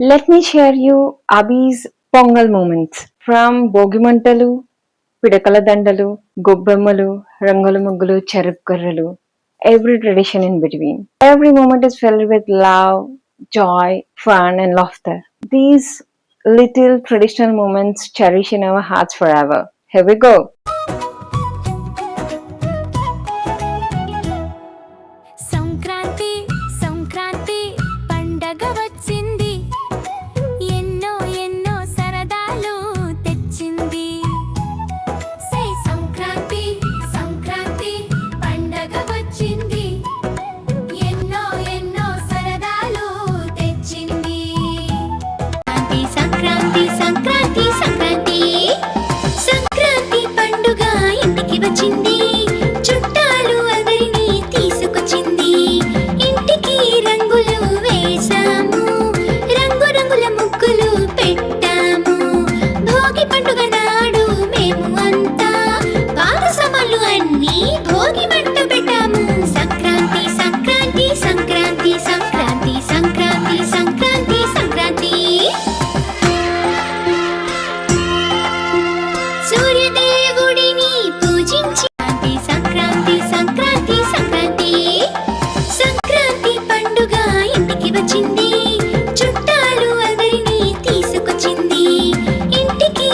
Let me share you Abhi's Pongal moments. From Bogimantalu, Pidakala దండలు, గొబ్బెమ్మలు, రంగుల ముగ్గులు, చెరుకు కర్రలు, every tradition in between. Every moment is filled with love, joy, fun, and laughter. These little traditional moments cherish in our hearts forever. Here we go.